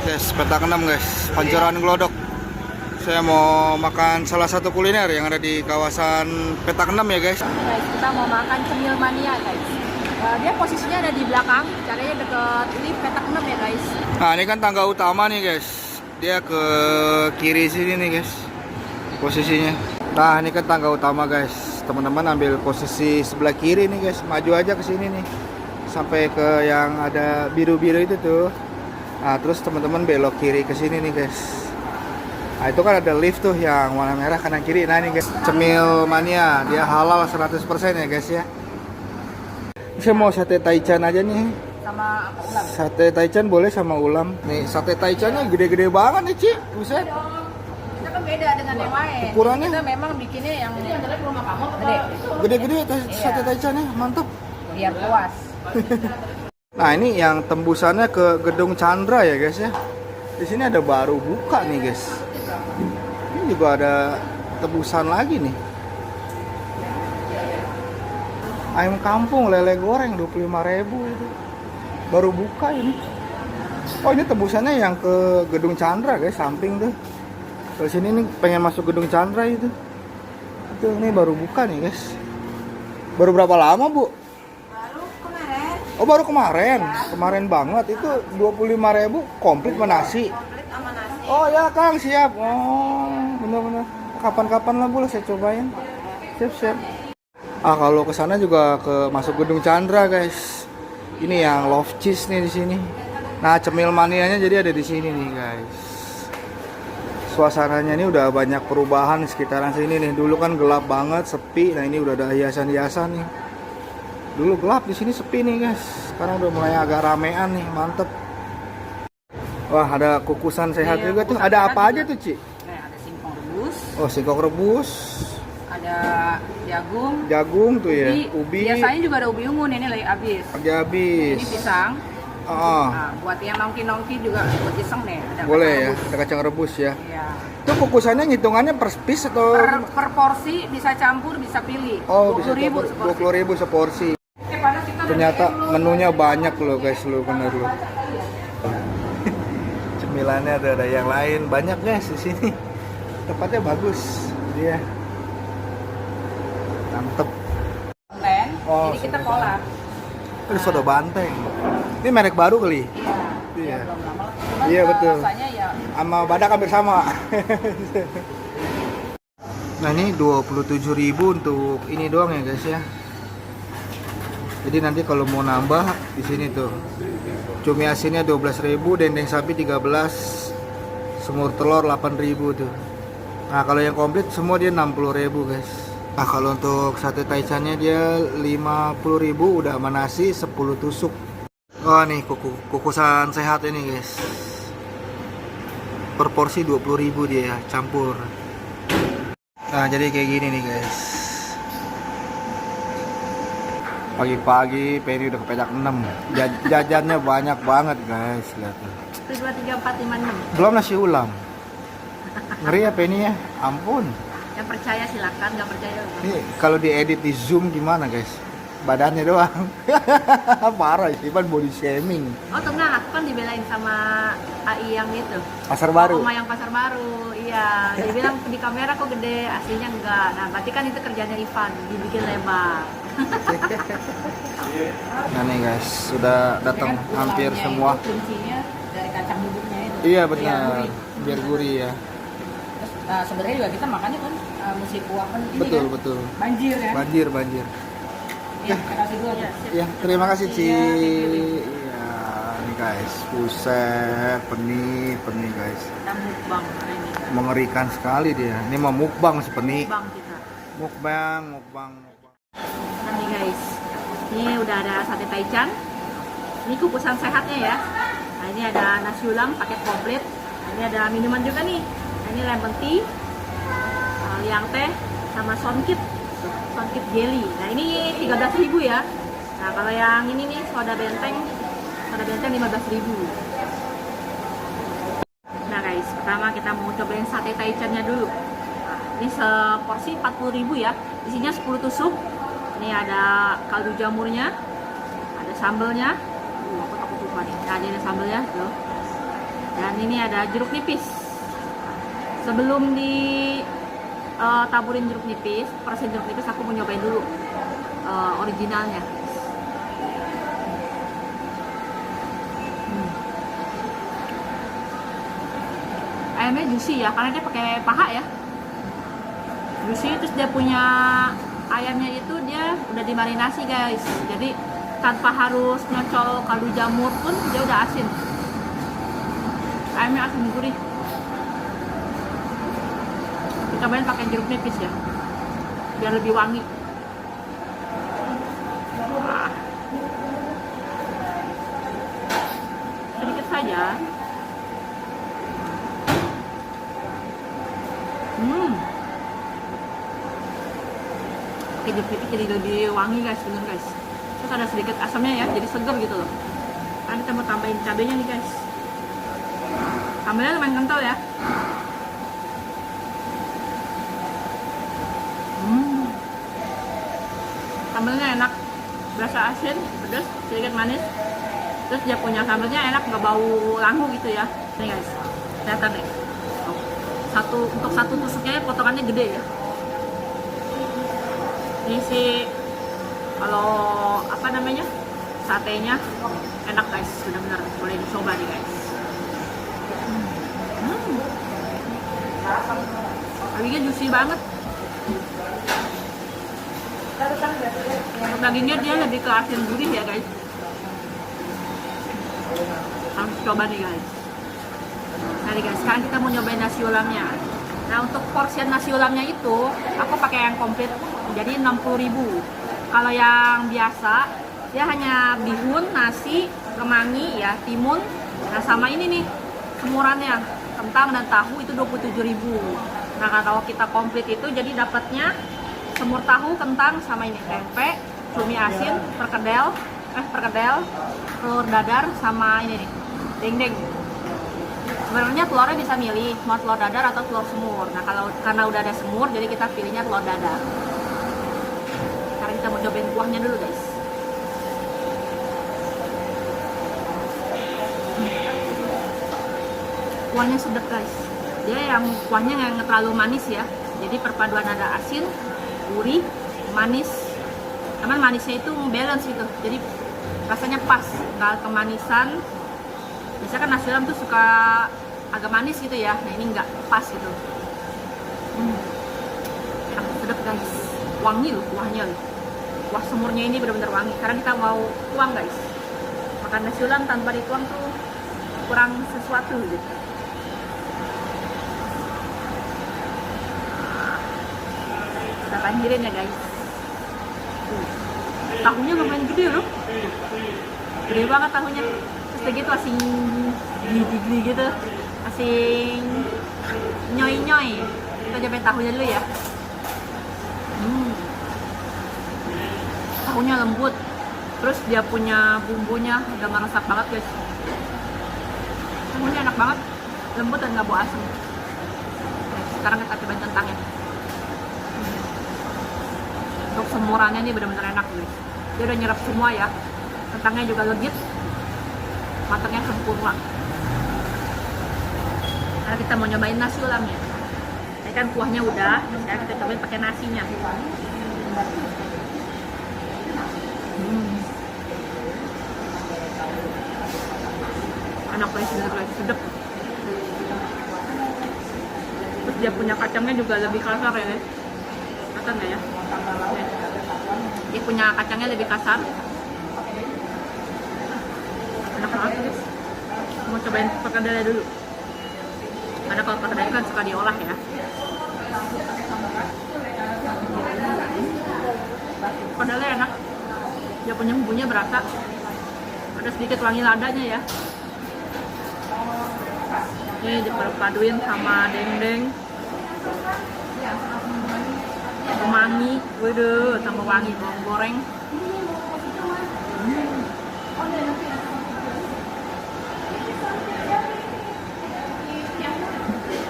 Guys, petak 6 guys, Pancoran Glodok. Saya mau makan salah satu kuliner yang ada di kawasan petak 6 ya guys. Guys, kita mau makan cemil mania guys. Dia posisinya ada di belakang, caranya deket ini petak 6 ya guys. Nah ini kan tangga utama nih guys. Dia ke kiri sini nih guys posisinya. Nah ini kan tangga utama guys. Teman-teman ambil posisi sebelah kiri nih guys. Maju aja ke sini nih sampai ke yang ada biru-biru itu tuh. Nah terus teman-teman belok kiri ke sini nih guys. Nah itu kan ada lift tuh yang warna merah kanan kiri. Nah ini guys, cemil mania, dia halal 100% ya guys ya. Saya mau sate taichan aja nih. Sama ulam. Sate taichan boleh sama ulam. Nih sate taichannya gede-gede banget nih Ci. Buset. Kita kan beda dengan yang lain. Ukurannya? Kita memang bikinnya yang gede. Gede-gede sate taichannya, mantap. Biar puas. Nah ini yang tembusannya ke Gedung Chandra ya guys ya. Di sini ada baru buka nih guys. Ini juga ada tebusan lagi nih. Ayam kampung lele goreng 25.000 itu. Baru buka ini. Oh ini tebusannya yang ke Gedung Chandra guys, samping tuh. Ke sini nih pengen masuk Gedung Chandra itu. Itu ini baru buka nih guys. Baru berapa lama bu? Baru kemarin. Oh baru kemarin. Kemarin banget itu 25.000 komplit sama nasi. Komplit sama nasi. Oh ya Kang siap. Oh bener-bener. Kapan-kapan lah boleh saya cobain. Siap. Ah kalau ke sana juga ke masuk Gedung Chandra guys. Ini yang love cheese nih di sini. Nah cemil manianya jadi ada di sini nih guys. Suasananya ini udah banyak perubahan di sekitaran sini nih. Dulu kan gelap banget, sepi. Nah ini udah ada hiasan-hiasan nih. Dulu gelap di sini sepi nih guys. Sekarang udah mulai agak ramean nih, mantep. Wah ada kukusan sehat Iya, juga tuh. kukusan Ada sehat apa juga. aja tuh Ci? Nah, ada singkong rebus, Oh singkong rebus, ada jagung, jagung tuh ya, ubi. Biasanya juga ada ubi ungu nih lagi habis. Lagi habis. Ini pisang. Oh, Nah, buat yang nongki-nongki juga buat iseng nih. Ada boleh kacang ya, rebus. ada kacang rebus ya. Iya. Itu kukusannya ngitungannya per piece atau? Per porsi bisa campur, bisa pilih. Oh bisa 20.000 seporsi. 20.000 seporsi. Panas kita Ternyata menunya banyak loh guys, lu bener lu. Cemilannya ada yang lain banyak guys di sini. Tempatnya bagus, dia. Mantep. online. Oh, Jadi kita soda collab. Ini soda banteng. Ini merek baru kali? Iya. Iya. Belum lama. Cuman Iya, betul. Rasanya ya Sama badak hampir sama. Nah ini 27.000 untuk ini doang ya guys ya. Jadi nanti kalau mau nambah di sini tuh cumi asinnya 12.000, dendeng sapi 13, semur telur 8.000 tuh. Nah kalau yang komplit semua dia 60.000 guys. Nah kalau untuk sate taichannya dia 50.000 udah sama nasi 10 tusuk. Oh nih kukusan sehat ini guys. Per porsi 20.000 dia campur. Nah jadi kayak gini nih guys. Pagi-pagi Penny udah ke petak 6. Jajannya banyak banget guys, lihat tuh. 1, 2, 3, 4, 5, 6. Belum nasi ulam. Ngeri ya Penny ya, ampun. Yang percaya silakan, nggak percaya. Ini kalau diedit di Zoom gimana guys? Badannya doang. Parah sih, kan body shaming. Oh tenang, aku kan dibelain sama AI yang itu. Pasar Baru. Oma yang Pasar Baru, iya. Dia bilang di kamera kok gede, aslinya enggak. Nah berarti kan itu kerjanya Ivan, dibikin lebar. Nah nih guys, sudah datang Ya kan, hampir ulangnya semua. itu kuncinya dari kacang bubuknya itu. Iya Biar benar, gurih. biar gurih ya. Terus sebenarnya juga kita makannya kan mesti kuahkan ini Betul kan. betul. Banjir ya. Banjir. Iya, kasih dulu aja. Ya, terima kasih Ci. Iya, thank you. Iya, nih guys, buset, peni guys. Kita mukbang hari ini. Mengerikan sekali dia. Ini mau mukbang si peni. Mukbang kita. Mukbang. Nah nih guys, ini udah ada sate taichan. Ini kukusan sehatnya ya. Nah ini ada nasi ulam paket komplit. Nah, ini ada minuman juga nih. Nah, ini lemon tea, liang teh, sama sonkit jelly. Nah ini 13.000 ya. Nah kalau yang ini nih soda benteng 15.000. Nah guys, pertama kita mau cobain sate taichannya dulu. Nah, ini seporsi 40.000 ya. Isinya 10 tusuk. Ini ada kaldu jamurnya, ada sambelnya. Aku takut lupa nih. Nah, ini ada sambelnya tuh. Dan Dan ini ada jeruk nipis. Sebelum di taburin jeruk nipis, persen jeruk nipis, aku mau nyobain dulu originalnya. Ayamnya juicy ya, karena dia pakai paha ya. Juicy, terus dia punya ayamnya itu dia udah dimarinasi guys. Jadi tanpa harus nyocol kaldu jamur pun dia udah asin. Ayamnya asin gurih. Kita cobain pakai jeruk nipis ya, biar lebih wangi. Wah. Sedikit saja. Pakai jeruk nipis jadi lebih wangi guys, bener guys. Terus ada sedikit asamnya ya, jadi seger gitu loh. Sekarang kita mau tambahin cabenya nih guys. Sambelnya lumayan kental ya. Sambelnya enak, berasa asin, pedas, sedikit manis. Terus dia punya sambelnya enak, nggak bau langu gitu ya. Nih guys, kelihatan deh. Untuk satu tusuknya potongannya gede ya. Ini sih kalau apa namanya, satenya enak guys, benar-benar boleh dicoba nih guys. Dagingnya juicy banget. Untuk dagingnya dia lebih ke asin gurih ya guys. Harus coba nih guys. Nah nih guys, sekarang kita mau nyobain nasi ulamnya. Nah untuk porsian nasi ulamnya itu aku pakai yang komplit, jadi 60.000. Kalau yang biasa dia hanya bihun, nasi, kemangi ya, timun. Nah sama ini nih semurannya, kentang dan tahu itu 27.000. Nah kalau kita komplit itu jadi dapatnya semur tahu, kentang, sama ini tempe, cumi asin, perkedel, telur dadar, sama ini nih dendeng. Sebenarnya telurnya bisa milih mau telur dadar atau telur semur. Nah kalau karena udah ada semur, jadi kita pilihnya telur dadar. Sekarang kita mau cobain kuahnya dulu guys. Kuahnya sedap guys. Dia yang kuahnya nggak terlalu manis ya. Jadi perpaduan ada asin, gurih, manis. Cuman manisnya itu balance gitu. Jadi rasanya pas, nggak kemanisan. Biasanya kan nasi ulam tuh suka agak manis gitu ya. Nah ini nggak, pas gitu. Enak, sedap guys. Wangi loh kuahnya loh. Kuah semurnya ini benar-benar wangi. Sekarang kita mau tuang guys. Makan nasi ulam tanpa dituang tuh kurang sesuatu gitu. Kita banjirin ya guys. Tahunya lumayan gede loh. Gede banget tahunya. Terus gitu masih gigi-gigi gitu. Masih nyoy-nyoy. Kita cobain tahunya dulu ya. Tahunya lembut. Terus dia punya bumbunya udah meresap banget guys. Tahunya enak banget. Lembut dan gak bau asem. Sekarang kita cobain kentangnya. Untuk semurannya ini benar-benar enak guys. Dia udah nyerap semua ya. Kentangnya juga legit, matangnya sempurna. Karena kita mau nyobain nasi ulamnya. Ini kan kuahnya udah, sekarang kita cobain pakai nasinya. Enak guys, bener-bener sedap. Terus dia punya kacangnya juga lebih kasar ya guys. Kasar nggak ya? Dia punya kacangnya lebih kasar. Enak banget guys. Mau cobain perkedelnya dulu. Karena kalau perkedel kan suka diolah ya. Perkedelnya enak. Dia punya bumbunya berasa. Ada sedikit wangi ladanya ya. Ini diperpaduin sama dendeng, kemangi, waduh, tambah wangi bawang goreng.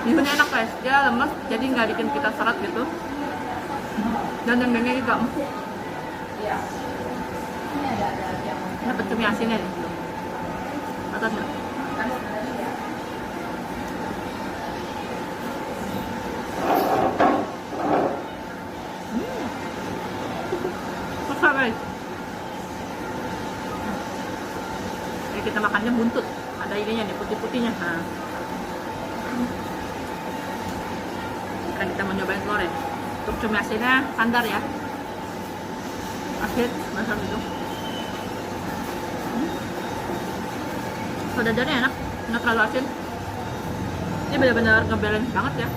Bihunnya enak guys, dia lemes jadi nggak bikin kita seret gitu. Dan dendengnya juga empuk. Dapat cumi asinnya nih. Atau enggak? nih putih-putihnya. Nah. Sekarang kita mau nyobain telur ya. Untuk cumi asinnya standar ya. Asin, masam itu. Dadarnya enak, nggak terlalu asin. Ini benar-benar nge-balance banget ya.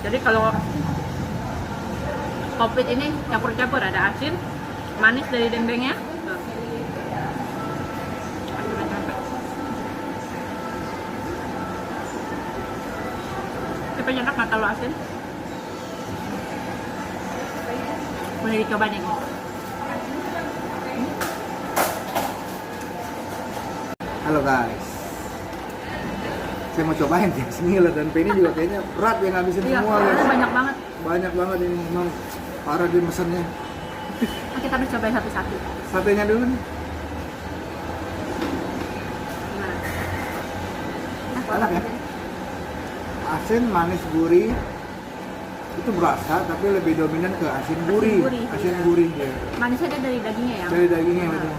Jadi kalau komplit ini campur-campur, ada asin, manis dari dendengnya. Tapi enak, nggak terlalu asin. Boleh dicoba nih. Halo guys, saya mau cobain ya semila dan ini juga kayaknya berat ya ngabisin Iya, semua guys. banyak banget. Banyak banget ini memang parah di mesennya. Nah, kita harus cobain satu-satu. Satenya dulu nih. Gimana? Enak ya? Asin, manis, gurih. Itu berasa tapi lebih dominan ke asin gurih. Asin iya. gurih ya. Manisnya dia dari dagingnya ya. Dari dagingnya Nah, betul.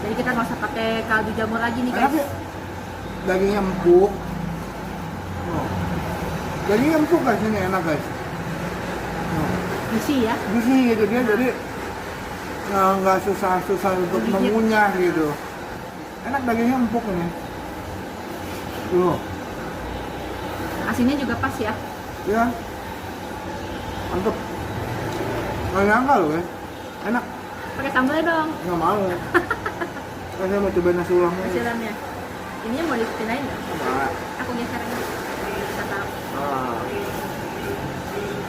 Jadi kita nggak usah pakai kaldu jamur lagi nih Enak guys. ya? Dagingnya empuk. Oh. Dagingnya empuk guys, ini enak guys. Oh. Isi ya. Gisi gitu dia, jadi nggak susah-susah untuk Gigit. mengunyah gitu. Enak dagingnya empuk ini. Tuh, Asinnya juga pas ya. ya, mantep. Nggak nyangka loh ya, enak. Pakai sambalnya dong. Nggak mau. Kan saya mau cobain nasi ulangnya. Hasilannya. Ini mau dipindahin nggak? Nah, Aku geser aja. Kita taruh.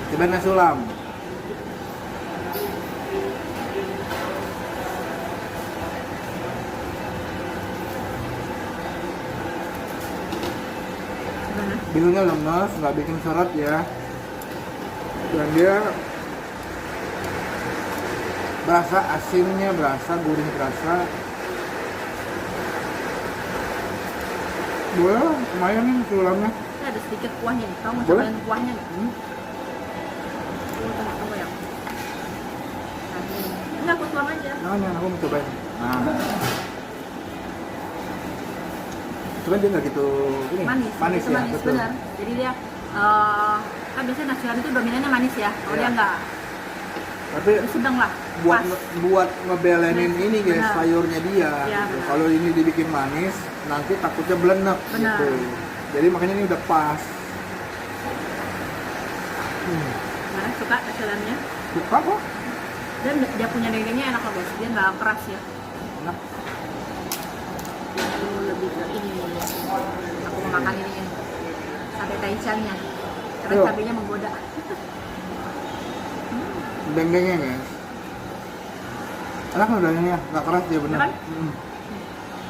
cobain nasi ulam. Gimana? Bihunnya lemes, nggak bikin seret ya. Dan dia berasa asinnya, berasa gurih, berasa. Boleh lah, lumayan nih tulamnya. Ini ada sedikit kuahnya nih. Kamu mau Boleh. cobain kuahnya nih? Hmm. Tunggu ya. Nah, ini. Enggak, aku tuang aja. Nah, aku mau cobain. Nah, cuman dia nggak gitu ini, Manis manis itu ya, manis, betul. benar. Jadi dia kan biasanya nasi ulam itu dominannya manis ya. Kalau Iya. dia enggak, Tapi sedang lah. buat Pas. buat ngebelenin ini guys, Benar. sayurnya dia. Iya, gitu. benar. Kalau ini dibikin manis, nanti takutnya belenek Benar. gitu. Jadi makanya ini udah pas. Gimana, suka nasi ulamnya? Suka kok. Dan dia punya dagingnya enak loh guys. Dia nggak keras ya. Enak. Itu lebih ke ini. Aku mau makan ini. Sate taichannya. Karena Yuk. cabenya menggoda. Dendengnya guys. Enak loh dagingnya, nggak keras dia bener. Ya kan?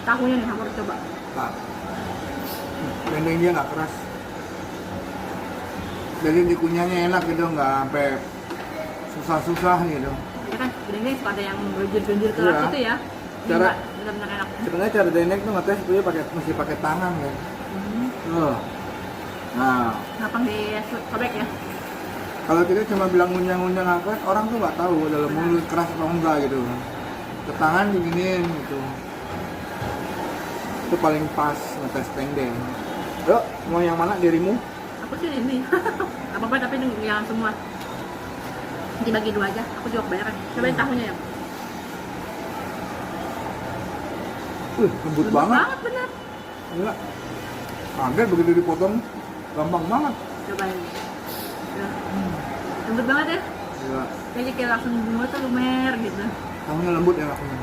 Tahunya nih, kamu harus coba. Nah, dendeng dia nggak keras. Jadi dikunyahnya enak gitu, nggak sampai susah-susah gitu. Ya kan, dagingnya suka ada yang berjir-berjir keras Iya. itu ya. Ini Cara- enggak, benar-benar enak. Sebenarnya cara dendeng tuh ngetes itu dia mesti pakai tangan kan. Tuh. Nah, Gampang disobek ya. kalau kita cuma bilang ngunyah-ngunyah nggak keras, orang tuh nggak tahu dalam mulut keras atau enggak gitu. Ke tangan diginiin gitu. Itu paling pas ngetes dendeng. Yuk, mau yang mana dirimu? Aku sih ini. Apa-apa tapi yang semua. Dibagi dua aja. Aku juga kebanyakan. Cobain tahunya ya. Lembut Lembut banget. banget bener. Gila. Kaget begitu dipotong, gampang banget. Cobain. Ya. Lembut banget ya. Gila. Kayaknya kayak langsung di mulut tuh lumer gitu. Tahunya lembut ya akunya.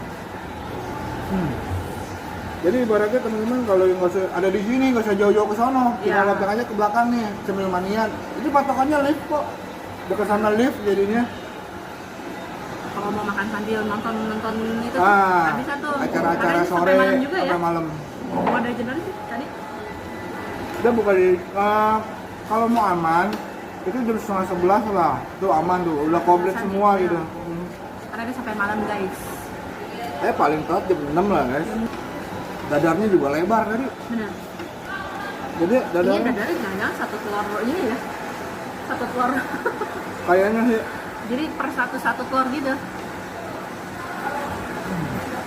Jadi ibaratnya teman-teman kalau yang nggak usah ada di sini nggak usah jauh-jauh ke sono, tinggal Iya. lempar aja ke belakang nih, Cemil Manian. Itu patokannya lift kok. Dekat sana lift jadinya. Kalau mau makan sambil nonton itu Ah, bisa tuh. acara-acara Karena ini sore sampai malam juga ya. sampai malam. Mau ada jadwal sih tadi. Udah buka di kalau mau aman itu jam 10:30 lah. Tuh aman tuh, udah komplit Alasan semua ya. gitu. Karena dia sampai malam guys. Paling telat jam 6 lah guys. Dadarnya juga lebar tadi. Benar. Jadi Ini dadarnya dadarnya jangan-jangan satu telur ini ya. Satu telur. kayaknya sih Jadi per satu telur gitu.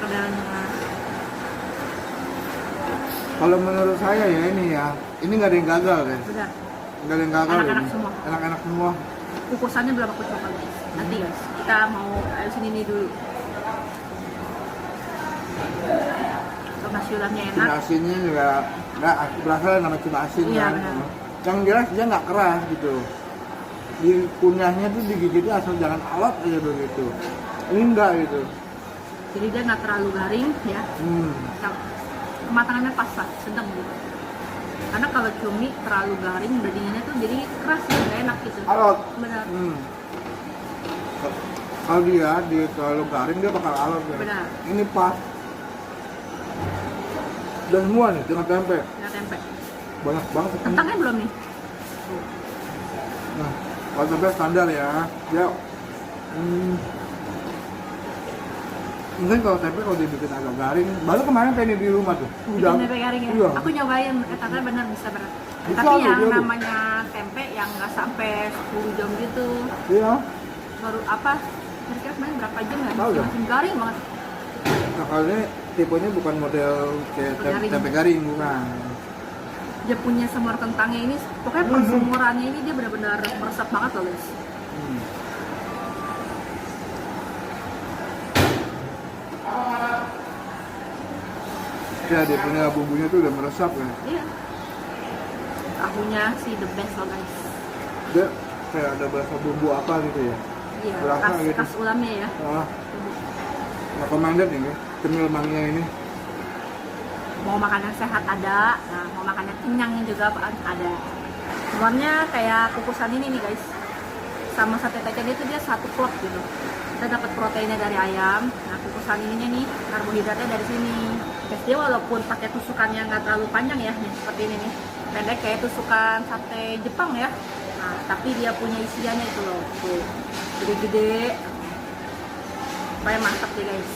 Dadarnya. Kalau menurut saya ya ini ya, ini nggak ada yang gagal guys. Benar. Nggak ada yang gagal. Enak-enak ini. semua. Enak-enak semua. Kukusannya belum aku coba guys. Nanti guys, kita mau sini nih dulu. Untuk nasi ulamnya enak. Cina asinnya juga nggak berasa nama cina asin Iya, kan. benar. Yang jelas dia nggak keras gitu. Di kunyahnya tuh digigitnya asal jangan alot aja begitu. Ini enggak gitu. Jadi dia nggak terlalu garing ya. Kematangannya pas lah, sedang gitu. Karena kalau cumi terlalu garing, dagingnya tuh jadi keras ya, nggak enak gitu. Alot. Benar. Kalau dia terlalu garing dia bakal alot ya. Benar. Ini pas. Dan semua nih dengan tempe. Nggak tempe. Banyak banget. Kentangnya belum nih? Nah, kalau tempe standar ya. Dia mungkin kalau tempe kalau dibikin agak garing, baru kemarin pengen di rumah tuh. Bikin tempe garing ya? Iya. Aku nyobain, katanya benar bisa berat. Bisa, Tapi yang dia, namanya tempe yang nggak sampai 10 jam gitu, Iya. baru apa? Kira-kira sebenarnya berapa jam ya? Tahu dah. Masih garing banget. Nah, kalau ini tipenya bukan model kayak Garing. tempe garing, bukan. Dia punya semur kentangnya ini, pokoknya persemurannya ini dia benar-benar meresap banget loh guys. Ya, dia punya bumbunya tuh udah meresap ya. Iya. Tahunya sih the best loh guys. Dia kayak ada berasa bumbu apa gitu ya. Iya, Berasa khas, gitu. khas ulamnya ya. Recommended nih, cemil mangnya ini. Mau makan yang sehat ada, nah mau makan yang kenyangnya juga ada. Semuanya kayak kukusan ini nih guys. Sama sate taichan itu dia satu klop gitu. Kita dapat proteinnya dari ayam. Nah kukusan ininya nih karbohidratnya dari sini. Guys, dia walaupun pakai tusukan yang nggak terlalu panjang ya, nih seperti ini nih, pendek kayak tusukan sate Jepang ya. Nah tapi dia punya isiannya itu loh, tuh gede-gede. Supaya mantap deh guys.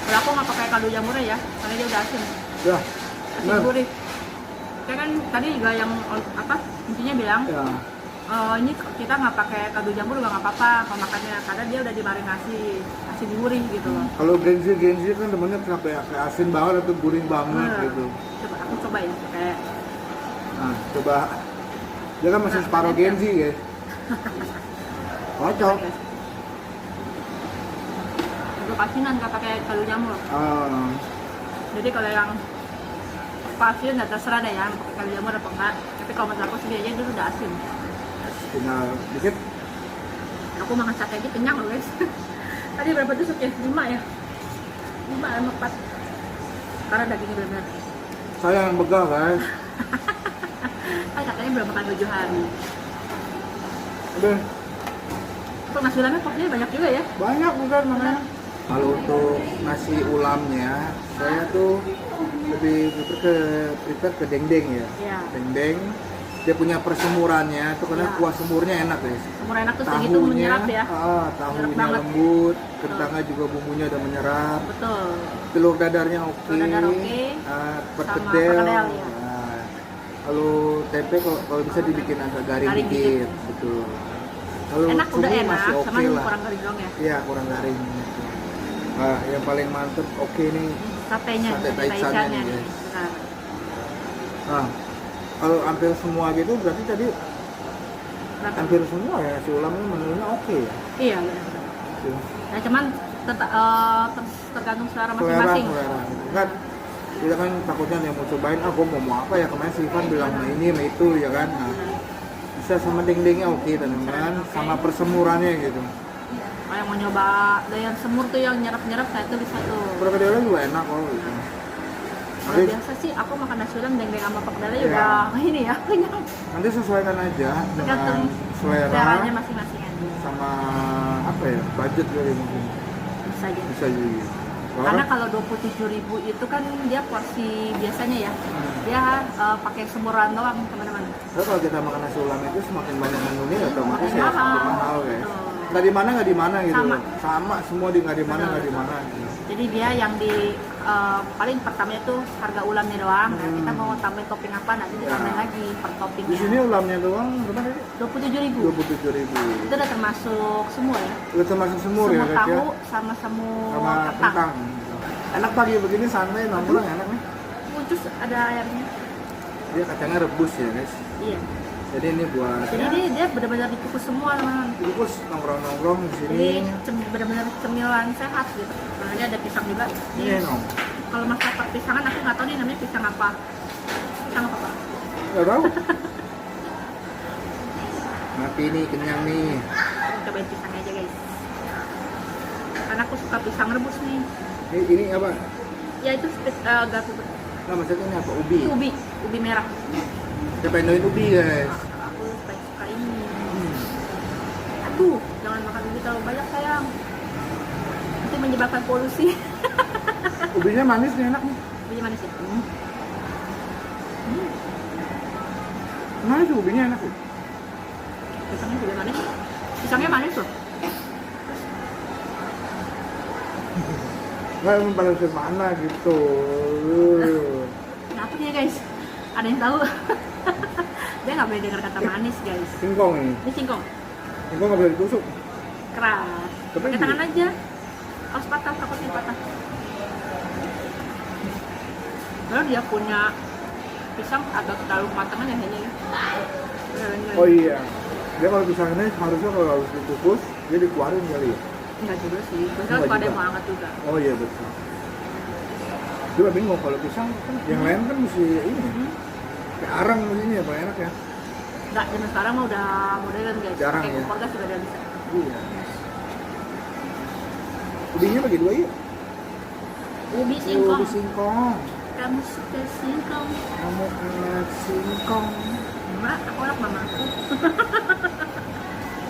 Kalau aku nggak pakai kaldu jamurnya ya, karena dia udah asin. Ya. Asin Benar. gurih. Saya kan tadi juga yang apa intinya bilang, Ya. ini kita nggak pakai kaldu jamur juga nggak apa-apa kalau makannya, karena dia udah dimarinasi asin gurih gitu loh. Kalau Genji kan temennya sampai kayak asin banget atau gurih banget gitu. Coba aku coba ya, kayak Nah, coba. Dia kan masih Nah, separuh enak. Genji guys. Cocok. untuk asinan nggak pakai kaldu jamur. Ah, Jadi kalau yang asin nggak terserah deh ya pakai kaldu jamur apa enggak. Tapi kalau menurut aku sendiri aja itu udah asin. tinggal dikit. Aku makan sate aja kenyang loh guys. Tadi berapa tusuk ya? 5 ya? 5 sama 4. Karena dagingnya benar-benar. Saya yang begah guys. Kan katanya belum makan 7 hari. Udah Untuk nasi ulamnya porsinya banyak juga ya? banyak bukan makanya. Kalau untuk nasi ulamnya, saya tuh lebih prefer ke dendeng ya. Iya. Dendeng. Dia punya persemurannya, tuh karena Iya. kuah semurnya enak guys. Semur enak tuh segitu menyerap ya? Tahunya banget. lembut, kentangnya juga bumbunya udah menyerap. Betul. Telur dadarnya oke. Telur dadar oke. Perkedel. Sama perkedel, ya. Nah, kalau tempe kalau bisa dibikin agak garing Garing dikit, dikit. betul. Kalau Enak udah semur enak, masih oke sama lah. kurang garing dong ya. Iya, kurang garing. Gitu. Nah, yang paling mantep oke nih. Satenya, Sate sate taichannya taichannya nih, nih. guys. Benar. Nah, kalau hampir semua gitu berarti tadi Berapa? hampir semua ya nasi ulamnya menunya oke ya. Iya benar. Gitu. Ya cuman tergantung selera Selera, masing-masing. selera. Kan kita kan takutnya yang mau cobain, gue mau apa ya, kemarin si Ivan bilang nah ini sama itu ya kan. Nah, bisa sama dendengnya oke teman-teman, sama persemurannya gitu. Kalau yang mau nyoba doyan semur tuh yang nyerap-nyerap, saya tuh bisa tuh. Perkedelnya juga enak kok gitu. Kalau Nanti, biasa sih aku makan nasi udang dendeng sama perkedelnya Iya. udah ini ya kenyang. nanti sesuaikan aja dengan Tergantung selera seleranya masing-masing aja. sama apa ya, budget kali mungkin. Bisa aja. Bisa juga. Karena kalau 27.000 itu kan dia porsi biasanya ya. Dia pakai semuran doang teman-teman. Terus kalau kita makan nasi ulam itu semakin banyak menunya ya otomatis Makin ya mahal. semakin mahal ya. Betul. Nggak di mana gitu. Sama. Sama semua di nggak di mana Betul, nggak di betul. mana. Gitu. Jadi dia yang di paling pertamanya tuh harga ulamnya doang. Nah, kita mau tambahin topping apa nanti ditambahin lagi per Di toppingnya. sini ulamnya doang berapa tadi? 27.000. 27.000. Itu udah termasuk semua ya. Udah termasuk semur ya guys ya. Tahu sama semur Sama kentang. kentang. Enak pagi begini santai nongkrong enak nih. Pucus ada ayamnya. Dia kacangnya rebus ya guys. Iya. Jadi ini buat Jadi dia benar-benar dikukus semua teman-teman. rebus nongkrong di sini. Jadi benar-benar cemilan sehat gitu. Nah, ini ada pisang juga. Iya nong. Kalau masalah pisangan aku nggak tahu nih namanya pisang apa. Pisang apa Pak? Gak tahu. Mati nih kenyang nih. Aku cobain pisangnya aja guys. Karena aku suka pisang rebus nih. Ini apa? Ya itu gak tuh. Nah maksudnya ini apa? Ubi. Ubi merah. Kita pengen ubi guys. Aku suka ini. Aduh, jangan makan ubi terlalu banyak sayang. Nanti menyebabkan polusi. Ubinya manis nih enak nih. Ubinya manis ya? Manis ubinya enak tuh. Pisangnya juga manis. Pisangnya manis loh. Nggak emang pada mana gitu. Kenapa nih guys? Ada yang tahu? Dia nggak boleh dengar kata manis guys. Singkong ini. Ini singkong. Singkong nggak boleh ditusuk. Keras. Tapi Pakai tangan aja. Awas patah, takutnya patah. Kalau dia punya pisang agak terlalu kematangan ya kayaknya ya. Oh iya. Dia kalau pisangnya harusnya kalau harus dikukus, dia dikeluarin kali ya. Enggak juga sih. Biasanya Enggak suka ada yang juga. mau hangat juga. Oh iya betul. Gue bingung kalau pisang kan yang lain kan mesti ini. Kayak arang begini ya, Pak enak ya. Enggak, zaman sekarang mah udah modern guys. Jarang Pakai ya. kompor gas juga udah bisa. Iya. Ubinya bagi dua yuk. Ubi singkong. Ubi singkong. Kamu suka singkong? Kamu enak singkong. Mbak, aku anak mamaku.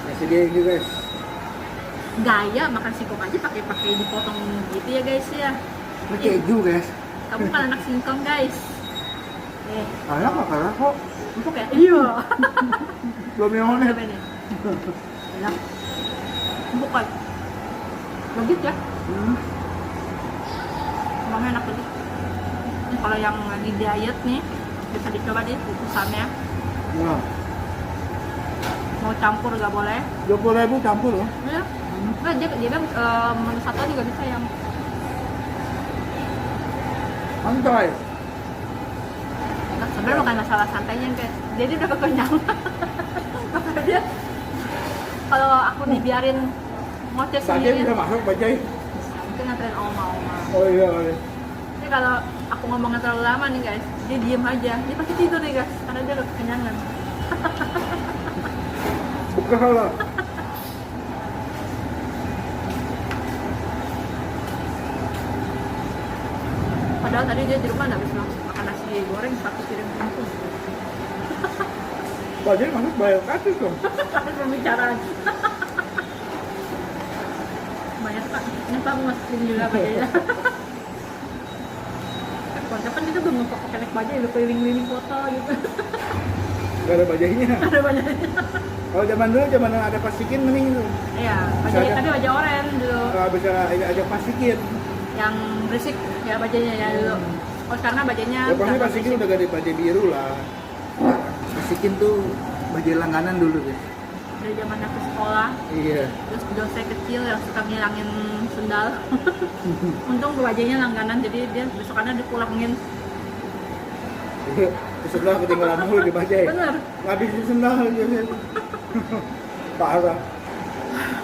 Nasi dia juga guys. Gaya makan singkong aja pakai dipotong gitu ya guys ya. Ini keju guys. Kamu kan anak singkong guys. Kalah nggak kalah kok. Empuk ya? Iya. Belum yang Coba ini. Enak. Empuk kan? Legit ya? Emangnya enak legit. Ini kalau yang lagi diet nih, bisa dicoba deh kukusannya. Nah, Mau campur gak boleh. 20.000 campur loh. Ya. Nah, dia bilang menu satu juga bisa yang Santai. nah, sebenarnya bukan masalah santainya guys. Jadi udah kekenyang. Makanya dia kalau aku dibiarin ngoceh Bajai sendirian, bisa masuk bajai. mungkin nganterin oma. Oh iya kali. Jadi kalau aku ngomongnya terlalu lama nih guys, dia diem aja. Dia pasti tidur nih guys, karena dia udah kekenyangan. Buka lah. Padahal tadi dia di rumah nggak bisa makan nasi goreng satu piring langsung. Bajai masuk bayar kasih dong. Harus pembicaraan. Banyak pak, ini pak mau masukin juga bajanya. Konsep kan kita belum pakai naik bajai, lu keliling-keliling kota gitu. Gak ada bajainya. Ada bajanya. Kalau zaman dulu zaman ada pasikin mending itu. Iya, bajai tapi bajai oren dulu. Nggak bisa ajak pasikin. Yang berisik ya bajainya ya dulu. Oh sekarang bajainya Ya pasti pasikin udah ganti bajai biru lah. Pasikin tuh bajai langganan dulu guys. dari zaman aku sekolah. Iya. Terus video saya kecil yang suka ngilangin sendal. Untung bajainya langganan jadi dia besokannya dipulangin. Di sebelah ketinggalan mulu di bajai. Bener. Ngabisin sendal gitu. Parah.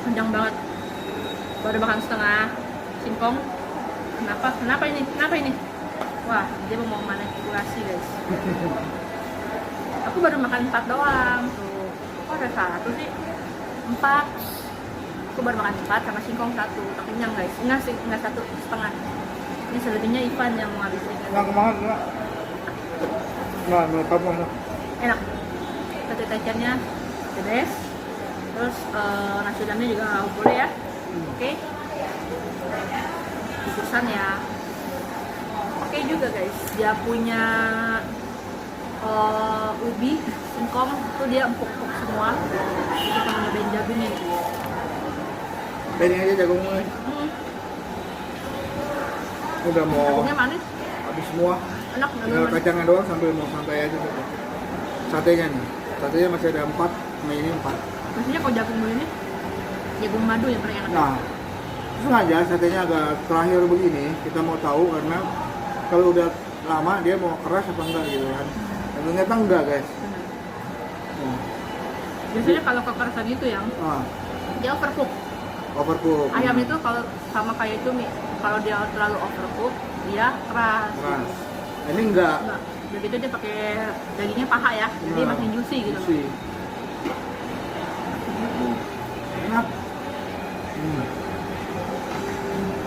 Panjang banget. Baru makan setengah singkong. Kenapa ini? Wah, dia mau manipulasi guys. Aku baru makan 4 doang tuh. Kok ada 1 sih? 4. Aku baru makan 4 sama singkong 1. Tak kenyang guys. Enggak 1,5. Ini selebihnya Ivan yang mau habisin. Nggak kemahan nggak. Nggak kamu nggak. Enak. Sate taichannya the best. Terus nasi udangnya juga boleh ya. Oke. Kukusan ya. Oke juga guys. Dia punya ubi, singkong itu dia empuk-empuk semua. Jadi kita mau nyobain jagungnya nih. Ini aja jagungnya. Udah mau Jagungnya manis, habis semua. enak, Tinggal manis. kacangnya doang sambil mau santai aja gitu. Satenya nih. Satenya masih ada 4, sama ini 4. Maksudnya kalau jagung ini jagung madu yang paling enak. Nah, sengaja satenya agak terakhir begini, kita mau tahu karena kalau udah lama dia mau keras apa enggak gitu kan. Dan ternyata enggak guys. Benar. Nah, Biasanya kalau kekerasan itu yang ah, dia overcook. overcook. Ayam itu kalau sama kayak itu kalau dia terlalu overcook dia keras. keras. Ini enggak. Enggak. Begitu dia pakai dagingnya paha ya, jadi Nah, masih juicy gitu. juicy. Enak.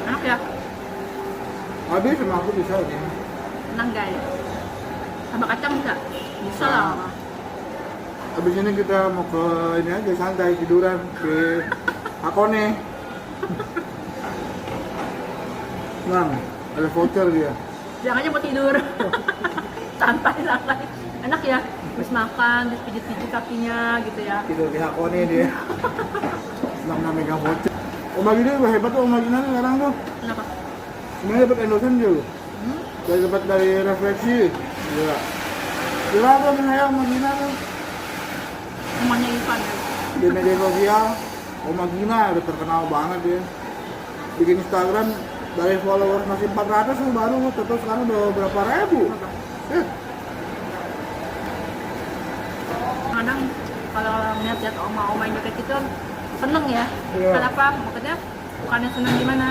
Enak ya, Habis sama aku bisa ini. enak guys. Sama kacang bisa, bisa lah. Habis ini kita mau ke ini aja santai tiduran ke Hakone. Bang, ada voucher dia. Jangan aja mau tidur. Santai. Enak ya, terus makan, terus pijit-pijit kakinya gitu ya. Tidur di Hakone dia. Senang megang voucher. Om Gini hebat tuh Om Gini sekarang tuh. Kenapa? Sebenarnya dapat endorsement juga. Dapat dari refleksi. Gila. Gila tuh saya Om Gini tuh. Rumahnya Ivan ya. Di media sosial Om Gina udah terkenal banget dia. Bikin Instagram dari followers masih 400 tuh baru terus sekarang udah berapa ribu. Kadang kalau lihat oma-oma yang joget itu seneng ya. Iya. Kenapa? Maksudnya bukannya seneng gimana?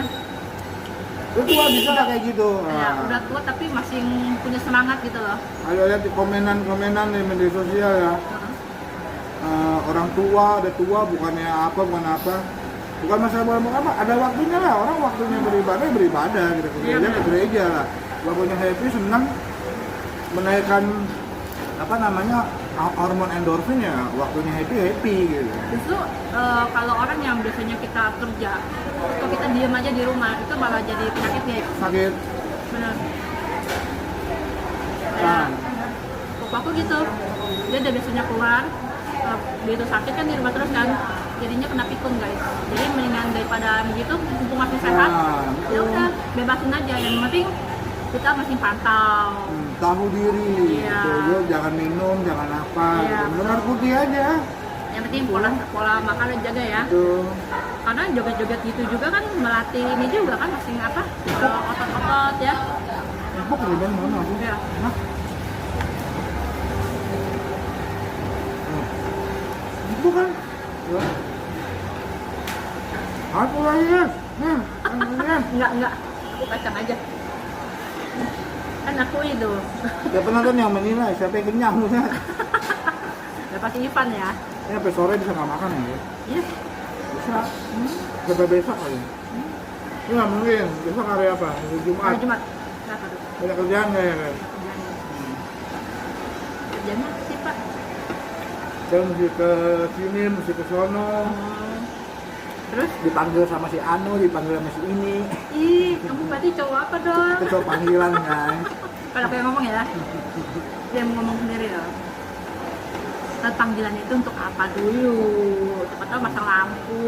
Lu tua bisa nggak kayak gitu? Ya udah tua tapi masih punya semangat gitu loh. Ayo lihat di komenan di media sosial ya. Orang tua, ada tua bukan apa. Bukan masalah apa, ada waktunya lah. Orang waktunya beribadah gitu. Ke gereja Iya, ke gereja lah. Waktunya happy senang menaikkan apa namanya hormon endorfin ya. Waktunya happy gitu. Justru kalau orang yang biasanya kita kerja, kalau kita diam aja di rumah itu malah jadi penyakit ya. Sakit. Benar. Nah. Papa aku gitu, dia udah biasanya keluar, dia itu sakit kan di rumah terus kan, jadinya kena pikun guys. Jadi mendingan daripada begitu, mumpung masih sehat, Nah, ya udah bebasin aja. Yang penting kita masih pantau. Tahu diri. Iya. Gitu. Jangan minum, jangan apa. Iya, Gitu. Benar putih aja. Yang penting pola makan jaga ya. Tuh. Karena joget-joget gitu juga kan melatih ini juga kan masih apa otot-otot ya. Empuk nih Ben, mana aku? Ya. Nah. Empuk kan? Ya. Aku lahir. Enggak, aku kacang aja. Kan aku itu. Ya penonton yang menilai siapa yang kenyang ya. Udah pasti Ivan ya. Ini sampai sore bisa nggak makan ya? Iya. Bisa. Sampai besok kali. Ini nggak mungkin. Besok hari apa? Hari Jumat. Hari Jumat. Kenapa tuh? Banyak kerjaan nggak ya? Kerjanya apa sih Pak? Saya mesti ke sini, mesti ke sono. Terus? Dipanggil sama si Anu, dipanggil sama si ini. Ih, kamu berarti cowok apa dong? Itu cowok panggilan guys. Kalau aku yang ngomong ya, dia mau ngomong sendiri loh. Nah, panggilan itu untuk apa dulu? Siapa tahu masang lampu.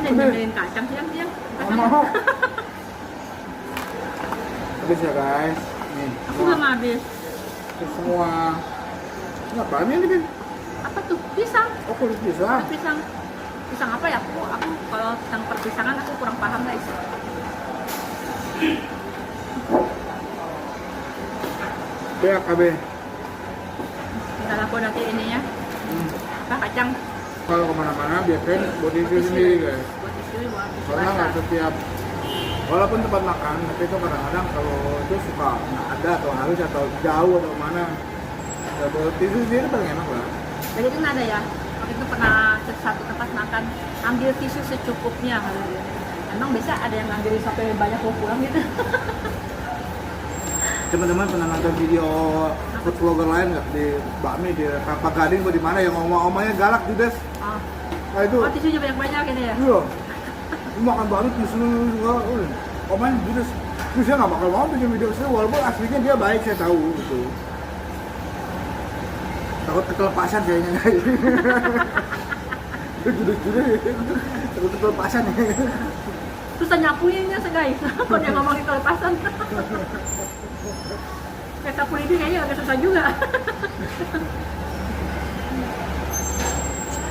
Ini nyemilin kacang siang-siang. Mau. Habis ya guys. Nih. Aku belum habis. Semua. Ngapain ini Ben? Apa tuh? Pisang. Oh kulit pisang. Pisang. Pisang apa ya? Aku kalau pisang perpisangan aku kurang paham guys. Beak AB. Tinggal aku nanti ininya. Apa kacang? Kalau kemana-mana biasain buat tisu sendiri guys. Buat tisu, buat tisu Karena basah. nggak setiap walaupun tempat makan, tapi itu kadang-kadang kalau itu suka nggak ada atau harus atau jauh atau mana. Ya buat tisu sendiri paling enak lah. Jadi itu ada ya. Waktu itu pernah ke satu tempat makan, ambil tisu secukupnya kali ya. Emang bisa ada yang ngambil sampai banyak bawa pulang gitu? Teman-teman pernah nonton video food vlogger lain nggak di Bakmi di Kelapa Gading atau di mana yang omanya galak judes? Oh, Nah itu. oh tisunya banyak-banyak ini ya? Iya. Lu makan baru tisu juga, omanya judes. Terus saya nggak bakal mau bikin video saya walaupun aslinya dia baik saya tahu gitu. Takut kelepasan kayaknya guys. Judes-judes. Takut kelepasan ya. Susah nyapuinnya sih guys. Kalau dia ngomongin kelepasan. Kayak sapu lidi kayaknya agak susah juga.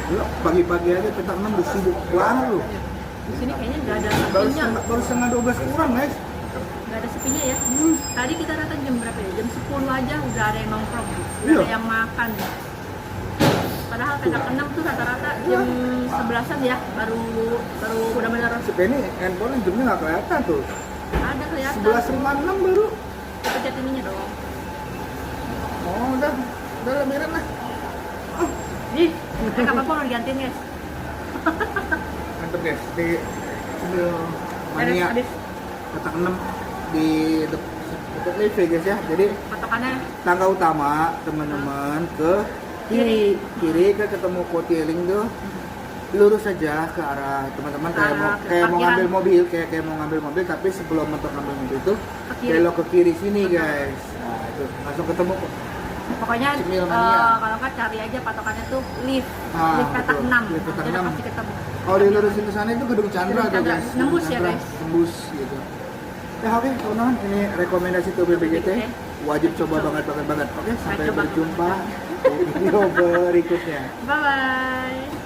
Lu pagi-pagi aja petak 6 udah sibuk banget lu. Di sini kayaknya nggak ada Baru sepinya. baru setengah 12 kurang guys. Nggak ada sepinya ya. Tadi kita datang jam berapa ya? Jam 10 aja udah ada yang nongkrong, udah Iya. ada yang makan. Padahal petak 6 tuh rata-rata jam 11-an ya, baru benar-benar Si Penny handphone jamnya nggak kelihatan tuh. ada kelihatan. 11.56 baru. Pencet ininya dong. Oh udah lemiran lah. Ih, nggak apa-apa udah digantiin guys. Mantap guys, di sambil mania Habis petak 6 di dekat lift ya guys ya. Jadi patokannya tangga utama teman-teman ke kiri ketemu Kotiling tuh lurus saja ke arah teman-teman kayak mau Ke parkiran. ngambil mobil kayak mau ngambil mobil tapi sebelum mentok ngambil mobil itu Ke kiri. belok ke kiri sini guys. Nah itu langsung ketemu kok. pokoknya Cemil mania. kalau nggak cari aja patokannya tuh lift, Ah, lift petak betul. 6. Lift petak Nanti udah 6. pasti ketemu. Kalau dilurusin ke sana itu gedung Chandra Gedung tuh Chandra. guys. Nembus Gedung ya, Chandra, guys? Tembus gitu. Ya oke teman-teman ini rekomendasi tuh BBGT wajib coba banget. Oke sampai Coba. berjumpa di video berikutnya. Bye bye.